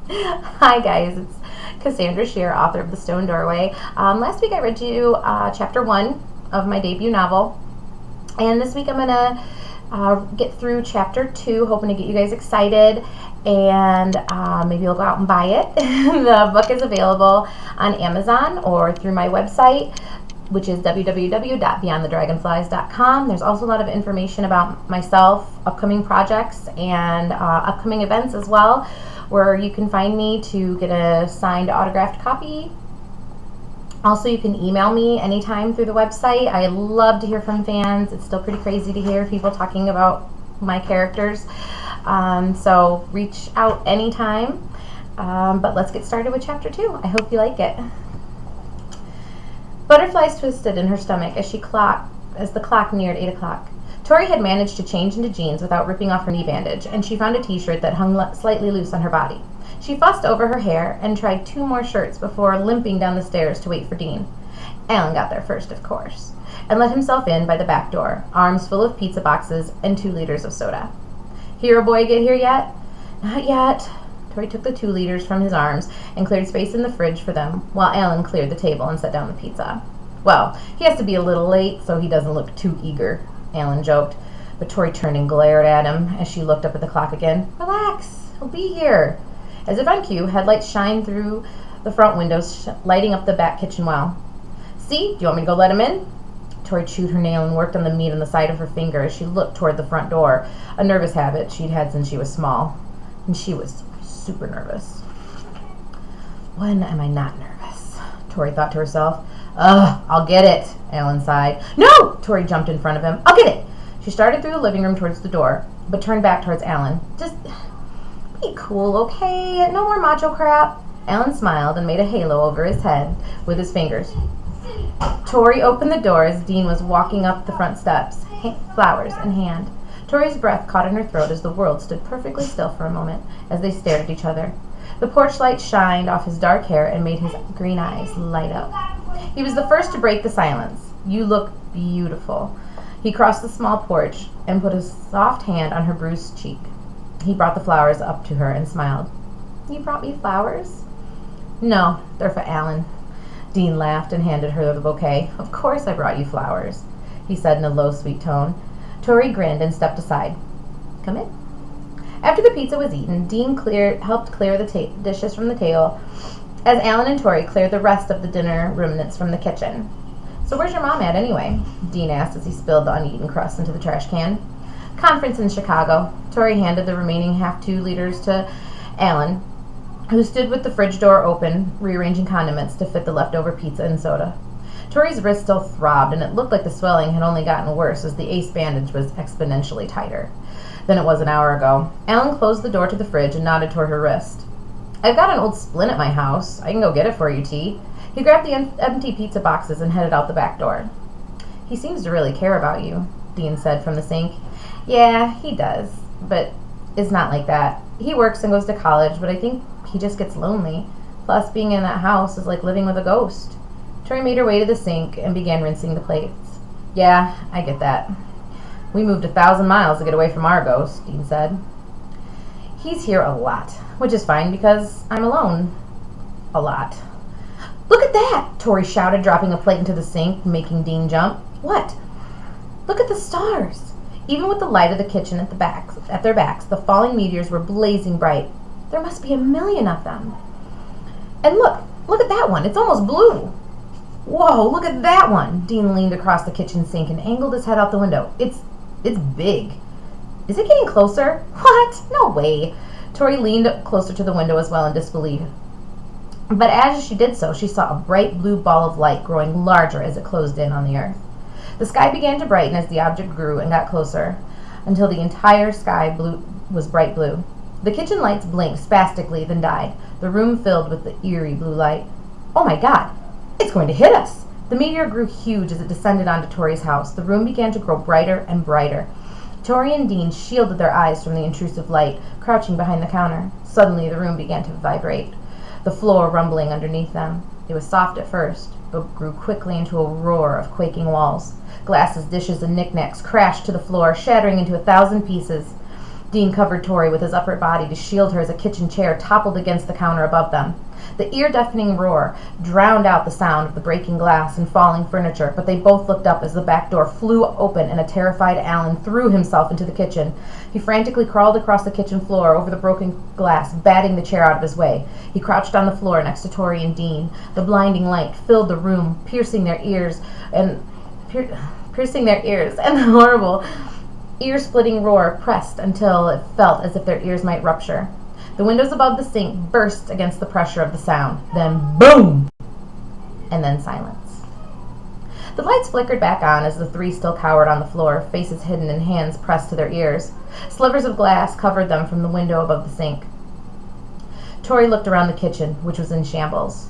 Hi guys, it's Cassandra Shear, author of The Stone Doorway. Last week I read you chapter 1 of my debut novel, and this week I'm going to get through chapter 2, hoping to get you guys excited, and maybe you'll go out and buy it. The book is available on Amazon or through my website, which is www.beyondthedragonflies.com. There's also a lot of information about myself, upcoming projects, and upcoming events as well, where you can find me to get a signed autographed copy. Also, you can email me anytime through the website. I love to hear from fans. It's still pretty crazy to hear people talking about my characters. So reach out anytime. But let's get started with chapter 2. I hope you like it. Butterflies twisted in her stomach as the clock neared 8 o'clock. Tori had managed to change into jeans without ripping off her knee bandage, and she found a t-shirt that hung slightly loose on her body. She fussed over her hair and tried 2 more shirts before limping down the stairs to wait for Dean. Alan got there first, of course, and let himself in by the back door, arms full of pizza boxes and 2 liters of soda. Hero boy get here yet? Not yet. Tori took the 2 liters from his arms and cleared space in the fridge for them, while Alan cleared the table and set down the pizza. Well, he has to be a little late so he doesn't look too eager, Alan joked, but Tori turned and glared at him as she looked up at the clock again. Relax, he'll be here. As if on cue, headlights shined through the front windows, lighting up the back kitchen well. See, do you want me to go let him in? Tori chewed her nail and worked on the meat on the side of her finger as she looked toward the front door, a nervous habit she'd had since she was small. And she was super nervous. When am I not nervous? Tori thought to herself. Ugh, I'll get it, Alan sighed. No! Tori jumped in front of him. I'll get it! She started through the living room towards the door, but turned back towards Alan. Just be cool, okay? No more macho crap. Alan smiled and made a halo over his head with his fingers. Tori opened the door as Dean was walking up the front steps, flowers in hand. Tori's breath caught in her throat as the world stood perfectly still for a moment as they stared at each other. The porch light shined off his dark hair and made his green eyes light up. He was the first to break the silence. You look beautiful. He crossed the small porch and put a soft hand on her bruised cheek. He brought the flowers up to her and smiled. You brought me flowers? No, they're for Alan. Dean laughed and handed her the bouquet. Of course I brought you flowers, he said in a low, sweet tone. Tori grinned and stepped aside. Come in. After the pizza was eaten, Dean helped clear the dishes from the table as Alan and Tori cleared the rest of the dinner remnants from the kitchen. So where's your mom at anyway? Dean asked as he spilled the uneaten crust into the trash can. Conference in Chicago. Tori handed the remaining half 2 liters to Alan, who stood with the fridge door open, rearranging condiments to fit the leftover pizza and soda. Tori's wrist still throbbed, and it looked like the swelling had only gotten worse as the ace bandage was exponentially tighter than it was an hour ago. Alan closed the door to the fridge and nodded toward her wrist. I've got an old splint at my house. I can go get it for you, T. He grabbed the empty pizza boxes and headed out the back door. He seems to really care about you, Dean said from the sink. Yeah, he does, but it's not like that. He works and goes to college, but I think he just gets lonely. Plus, being in that house is like living with a ghost. Tori made her way to the sink and began rinsing the plates. Yeah, I get that. We moved 1,000 miles to get away from our ghost, Dean said. He's here a lot, which is fine because I'm alone. A lot. Look at that! Tori shouted, dropping a plate into the sink, making Dean jump. What? Look at the stars! Even with the light of the kitchen at their backs, the falling meteors were blazing bright. There must be 1,000,000 of them. And look at that one. It's almost blue. Whoa, look at that one! Dean leaned across the kitchen sink and angled his head out the window. It's big. Is it getting closer? What? No way. Tori leaned closer to the window as well in disbelief. But as she did so, she saw a bright blue ball of light growing larger as it closed in on the earth. The sky began to brighten as the object grew and got closer, until the entire sky was bright blue. The kitchen lights blinked spastically, then died, the room filled with the eerie blue light. Oh my God! It's going to hit us! The meteor grew huge as it descended onto Tori's house. The room began to grow brighter and brighter. Tori and Dean shielded their eyes from the intrusive light, crouching behind the counter. Suddenly, the room began to vibrate, the floor rumbling underneath them. It was soft at first, but grew quickly into a roar of quaking walls. Glasses, dishes, and knickknacks crashed to the floor, shattering into 1,000 pieces. Dean covered Tori with his upper body to shield her as a kitchen chair toppled against the counter above them. The ear-deafening roar drowned out the sound of the breaking glass and falling furniture, but they both looked up as the back door flew open and a terrified Alan threw himself into the kitchen. He frantically crawled across the kitchen floor over the broken glass, batting the chair out of his way. He crouched on the floor next to Tori and Dean. The blinding light filled the room, piercing their ears, and the horrible ear-splitting roar pressed until it felt as if their ears might rupture. The windows above the sink burst against the pressure of the sound. Then boom! And then silence. The lights flickered back on as the three still cowered on the floor, faces hidden and hands pressed to their ears. Slivers of glass covered them from the window above the sink. Tori looked around the kitchen, which was in shambles.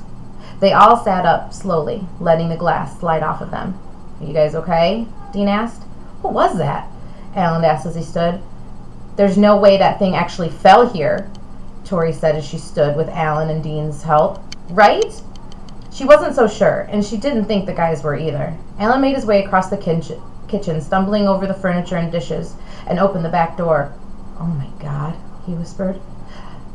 They all sat up slowly, letting the glass slide off of them. "Are you guys okay?" Dean asked. "What was that?" Alan asked as he stood. "There's no way that thing actually fell here," Tori said as she stood with Alan and Dean's help. "Right?" She wasn't so sure, and she didn't think the guys were either. Alan made his way across the kitchen, stumbling over the furniture and dishes, and opened the back door. "Oh my God," he whispered.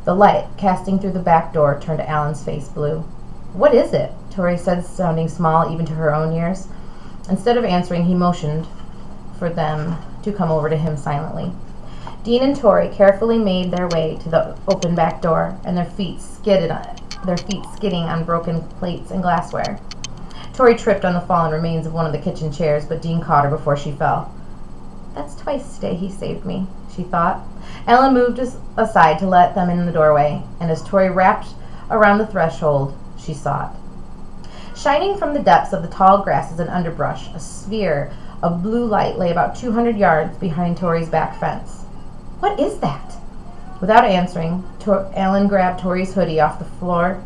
The light casting through the back door turned Alan's face blue. "What is it?" Tori said, sounding small even to her own ears. Instead of answering, he motioned for them to come over to him silently. Dean and Tori carefully made their way to the open back door, and their feet skidding on broken plates and glassware. Tori tripped on the fallen remains of one of the kitchen chairs, but Dean caught her before she fell. "That's twice today he saved me," she thought. Alan moved aside to let them in the doorway, and as Tori wrapped around the threshold, she saw it. Shining from the depths of the tall grasses and underbrush, a sphere of blue light lay about 200 yards behind Tori's back fence. "What is that?" Without answering, Alan grabbed Tori's hoodie off the floor,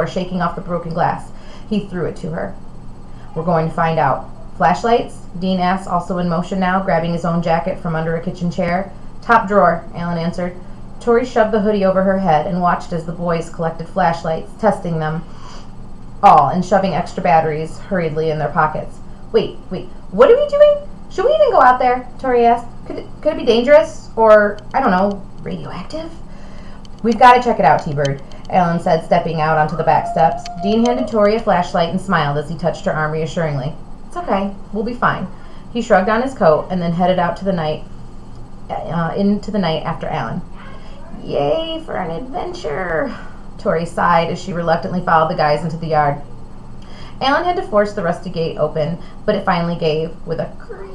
shaking off the broken glass. He threw it to her. "We're going to find out." "Flashlights?" Dean asked, also in motion now, grabbing his own jacket from under a kitchen chair. "Top drawer," Alan answered. Tori shoved the hoodie over her head and watched as the boys collected flashlights, testing them all and shoving extra batteries hurriedly in their pockets. Wait, what are we doing? Should we even go out there?" Tori asked. Could it be dangerous? Or, I don't know, radioactive?" "We've got to check it out, T-Bird," Alan said, stepping out onto the back steps. Dean handed Tori a flashlight and smiled as he touched her arm reassuringly. "It's okay. We'll be fine." He shrugged on his coat and then headed out into the night after Alan. "Yay for an adventure," Tori sighed as she reluctantly followed the guys into the yard. Alan had to force the rusty gate open, but it finally gave with a creak.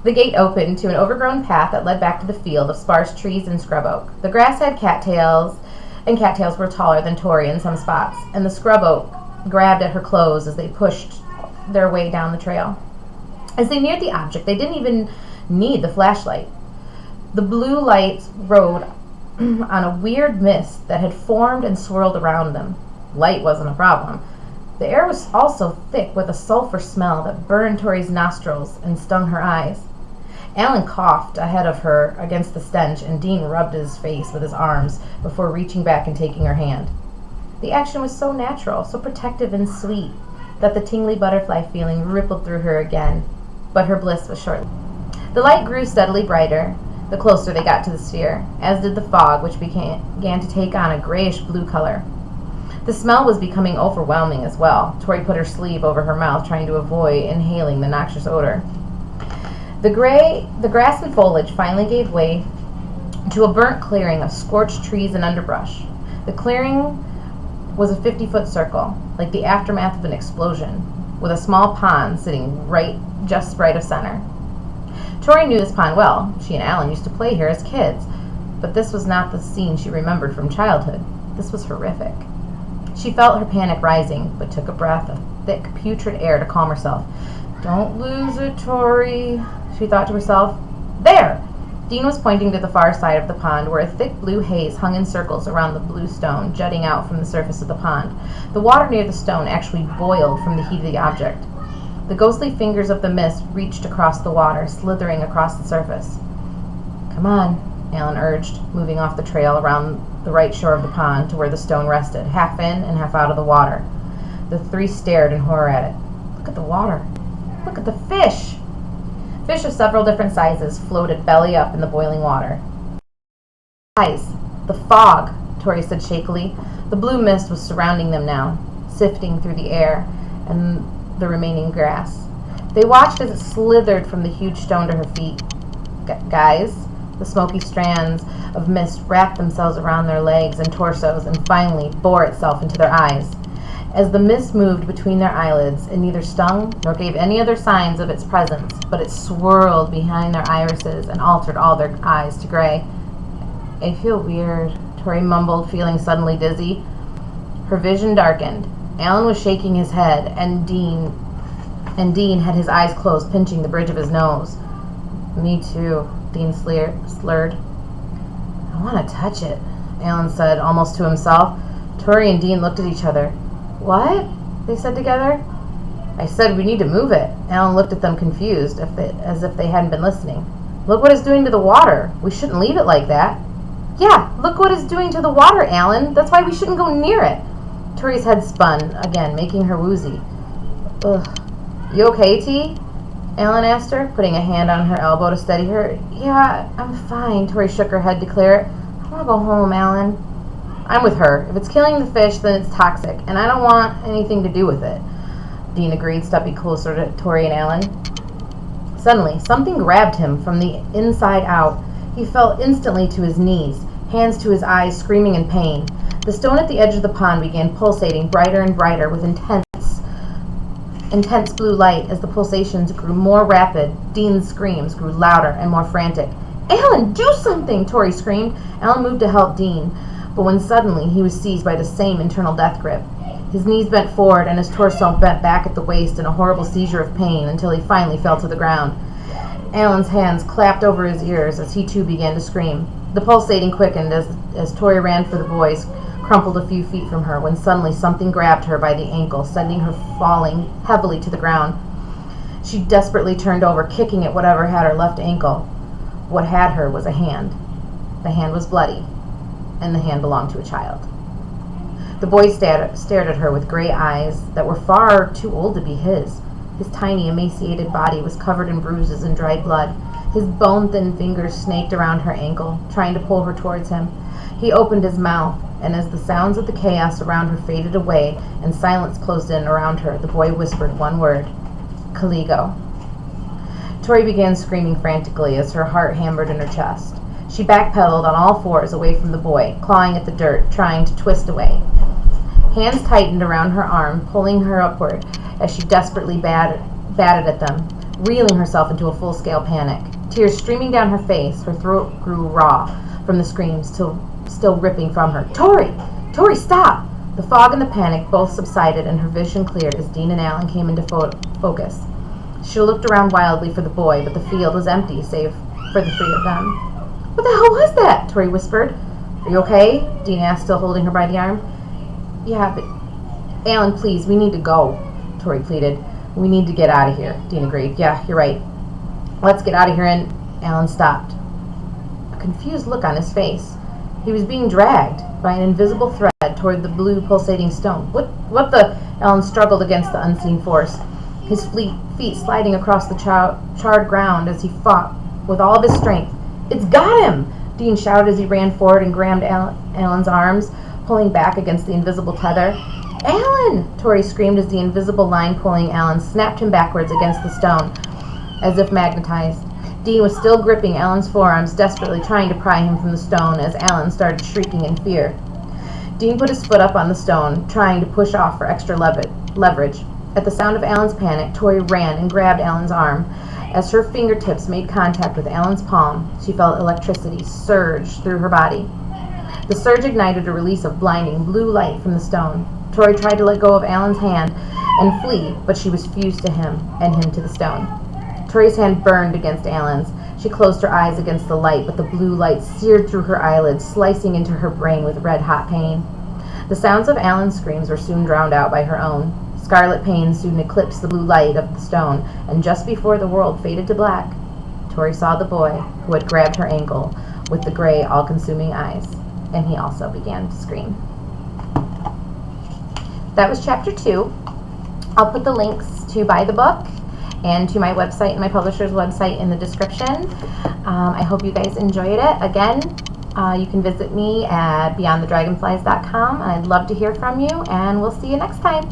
The gate opened to an overgrown path that led back to the field of sparse trees and scrub oak. The grass had cattails, and cattails were taller than Tori in some spots, and the scrub oak grabbed at her clothes as they pushed their way down the trail. As they neared the object, they didn't even need the flashlight. The blue lights rode on a weird mist that had formed and swirled around them. Light wasn't a problem. The air was also thick with a sulfur smell that burned Tori's nostrils and stung her eyes. Alan coughed ahead of her against the stench, and Dean rubbed his face with his arms before reaching back and taking her hand. The action was so natural, so protective and sweet, that the tingly butterfly feeling rippled through her again, but her bliss was short. The light grew steadily brighter the closer they got to the sphere, as did the fog, which began to take on a grayish-blue color. The smell was becoming overwhelming as well. Tori put her sleeve over her mouth, trying to avoid inhaling the noxious odor. The grass and foliage finally gave way to a burnt clearing of scorched trees and underbrush. The clearing was a 50-foot circle, like the aftermath of an explosion, with a small pond sitting just right of center. Tori knew this pond well. She and Alan used to play here as kids, but this was not the scene she remembered from childhood. This was horrific. She felt her panic rising, but took a breath of thick, putrid air to calm herself. "Don't lose it, Tori," she thought to herself. "There!" Dean was pointing to the far side of the pond, where a thick blue haze hung in circles around the blue stone jutting out from the surface of the pond. The water near the stone actually boiled from the heat of the object. The ghostly fingers of the mist reached across the water, slithering across the surface. "Come on," Alan urged, moving off the trail around the right shore of the pond to where the stone rested, half in and half out of the water. The three stared in horror at it. "Look at the water. Look at the fish." Fish of several different sizes floated belly up in the boiling water. Eyes! The fog, Tori said shakily. The blue mist was surrounding them now, sifting through the air and the remaining grass. They watched as it slithered from the huge stone to her feet. Guys, the smoky strands of mist wrapped themselves around their legs and torsos and finally bore itself into their eyes. As the mist moved between their eyelids, it neither stung nor gave any other signs of its presence, but it swirled behind their irises and altered all their eyes to gray. I feel weird, Tori mumbled, feeling suddenly dizzy. Her vision darkened. Alan was shaking his head, and Dean had his eyes closed, pinching the bridge of his nose. Me too, Dean slurred. I want to touch it, Alan said, almost to himself. Tori and Dean looked at each other. What? They said together. I said we need to move it. Alan looked at them confused, as if they hadn't been listening. Look what it's doing to the water. We shouldn't leave it like that. Yeah, look what it's doing to the water, Alan. That's why we shouldn't go near it. Tori's head spun again, making her woozy. Ugh. You okay, T? Alan asked her, putting a hand on her elbow to steady her. Yeah, I'm fine, Tori shook her head to clear it. I want to go home, Alan. I'm with her. If it's killing the fish, then it's toxic, and I don't want anything to do with it. Dean agreed, stepping closer to Tori and Alan. Suddenly, something grabbed him from the inside out. He fell instantly to his knees, hands to his eyes, screaming in pain. The stone at the edge of the pond began pulsating brighter and brighter with intense blue light. As the pulsations grew more rapid, Dean's screams grew louder and more frantic. Alan, do something! Tori screamed. Alan moved to help Dean, but when suddenly he was seized by the same internal death grip. His knees bent forward and his torso bent back at the waist in a horrible seizure of pain until he finally fell to the ground. Alan's hands clapped over his ears as he too began to scream. The pulsating quickened as Tori ran for the boys, crumpled a few feet from her, when suddenly something grabbed her by the ankle, sending her falling heavily to the ground. She desperately turned over, kicking at whatever had her left ankle. What had her was a hand. The hand was bloody, and the hand belonged to a child. The boy stared at her with gray eyes that were far too old to be his. His tiny, emaciated body was covered in bruises and dried blood. His bone-thin fingers snaked around her ankle, trying to pull her towards him. He opened his mouth, and as the sounds of the chaos around her faded away and silence closed in around her, the boy whispered one word, Caligo. Tori began screaming frantically as her heart hammered in her chest. She backpedaled on all fours away from the boy, clawing at the dirt, trying to twist away. Hands tightened around her arm, pulling her upward as she desperately batted at them, reeling herself into a full-scale panic. Tears streaming down her face, her throat grew raw from the screams still ripping from her. Tori! Tori, stop! The fog and the panic both subsided and her vision cleared as Dean and Alan came into focus. She looked around wildly for the boy, but the field was empty save for the three of them. What the hell was that? Tori whispered. Are you okay? Dean asked, still holding her by the arm. Yeah, but Alan, please, we need to go, Tori pleaded. We need to get out of here, Dean agreed. Yeah, you're right. Let's get out of here, and Alan stopped. A confused look on his face. He was being dragged by an invisible thread toward the blue pulsating stone. What the? Alan struggled against the unseen force, his feet sliding across the charred ground as he fought with all of his strength. It's got him! Dean shouted as he ran forward and grabbed Alan's arms, pulling back against the invisible tether. Alan! Tori screamed as the invisible line pulling Alan snapped him backwards against the stone, as if magnetized. Dean was still gripping Alan's forearms, desperately trying to pry him from the stone as Alan started shrieking in fear. Dean put his foot up on the stone, trying to push off for extra leverage. At the sound of Alan's panic, Tori ran and grabbed Alan's arm. As her fingertips made contact with Alan's palm, she felt electricity surge through her body. The surge ignited a release of blinding blue light from the stone. Tori tried to let go of Alan's hand and flee, but she was fused to him and him to the stone. Tori's hand burned against Alan's. She closed her eyes against the light, but the blue light seared through her eyelids, slicing into her brain with red-hot pain. The sounds of Alan's screams were soon drowned out by her own. Scarlet pain soon eclipsed the blue light of the stone, and just before the world faded to black, Tori saw the boy who had grabbed her ankle with the gray, all-consuming eyes, and he also began to scream. That was chapter 2. I'll put the links to buy the book and to my website and my publisher's website in the description. I hope you guys enjoyed it. Again, you can visit me at beyondthedragonflies.com. I'd love to hear from you, and we'll see you next time.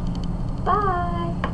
Bye!